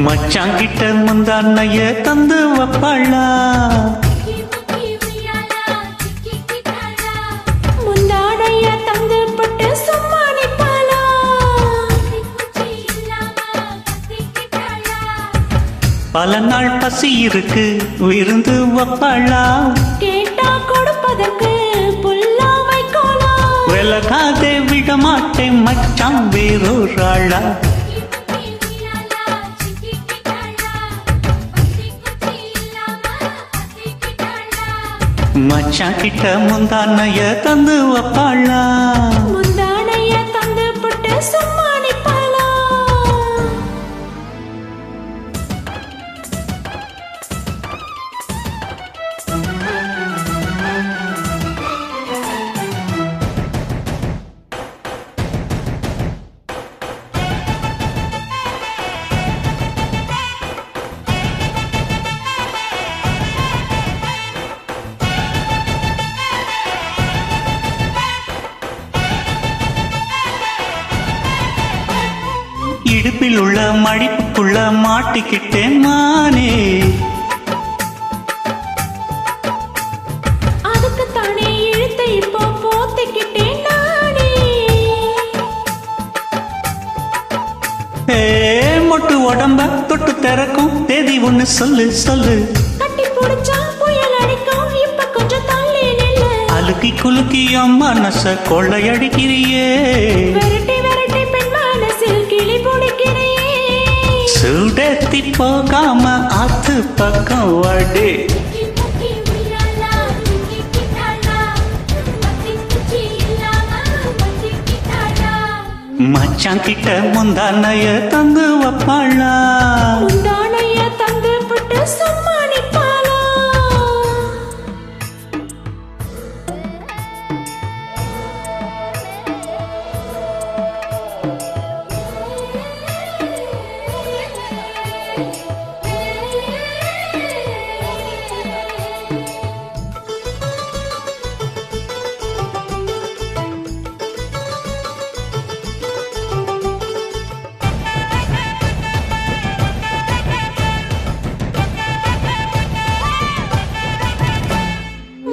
மச்சாங்கிட்ட முந்தானைய தந்து வப்பாளா, முந்தானைய தந்து போட்டு சும்மா நிப்பாளா, பல நாள் பசி இருக்கு விருந்து வப்பாளா, கேட்டா கொடுப்பதற்கு புல்லா வைக்கோலா, விலகாதே விட மாட்டேன் மச்சான் வேறொராளா. மச்சான் கிட்ட முந்தானைய தந்து வப்பாளா, முந்தானைய தந்து போட்டு சும்மா நிப்பாளா. இடுப்பில் உள்ள மடிப்புக்குள்ள மாட்டிக்கிட்டேன் மானே, அதுக்கு தானே இழுத்து இப்போ போத்திக்கிட்டேன் நானே. மொட்டு உடம்ப தொட்டு திறக்கும் தேதி ஒண்ணு சொல்லு சொல்லு, கட்டி புடிச்சா புயல் அடிக்கும் இப்ப கொஞ்சம் தள்ளி நில்லு. அழுக்கி குலுக்கி மனச கொள்ளையடிக்கிறியே, விரட்டி விரட்டி பெண் மனசில் கிளி பிடிக்கிறியே. சுடத்தி போகாம ஆத்து பக்கம் வாடு, மச்சான் கிட்ட முந்தானைய தந்து வப்பாளா, முந்தானைய தந்து போட்டு சும்மா நிப்பாளா.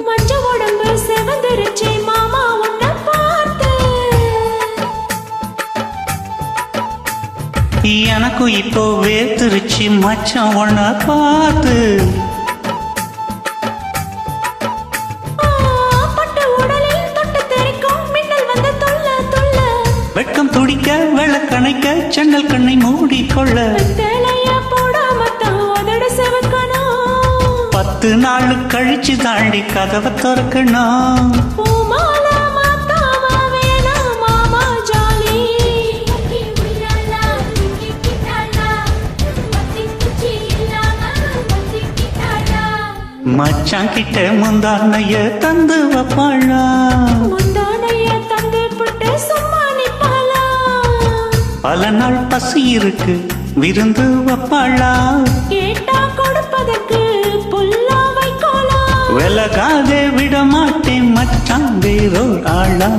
மஞ்ச உடம்பு செவந்திருச்சே மாமா உன்னை பார்த்து, எனக்கும் இப்போ வேத்துருச்சு மச்சான் ஒன்ன பார்த்து, பட்டு உடலில் தொட்டு தெரிக்கும் மின்னல் வந்து தொல்ல தொல்ல, வெட்கம் துடிக்க வெள்ளக்கணைக்க சென்னல் கண்ணை மூடிக்கொள்ள, வெத்தலைய போடாம தான் உதடு செவக்கணும், 10 நாள் கழிச்சு தாண்டி கதவை திறக்கணும். பூமால மாத்தாம வேணாம் மாமா ஜாலி. மச்சான் கிட்ட முந்தானைய தந்து வப்பாளா, முந்தானைய தந்து போட்டு சும்மா நிப்பாளா, பல நாள் பசி இருக்கு விருந்து வப்பாளா, கேட்டா கொடுப்பதற்கு புல்லா வைக்கோலா, விலகாதே விட மாட்டேன் மச்சான் வேறொராளா.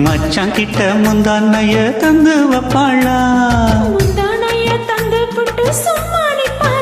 மச்சான் கிட்ட முந்தானைய தந்து வப்பாளா, முந்தானைய தந்து போட்டு சும்மா நிப்பாளா.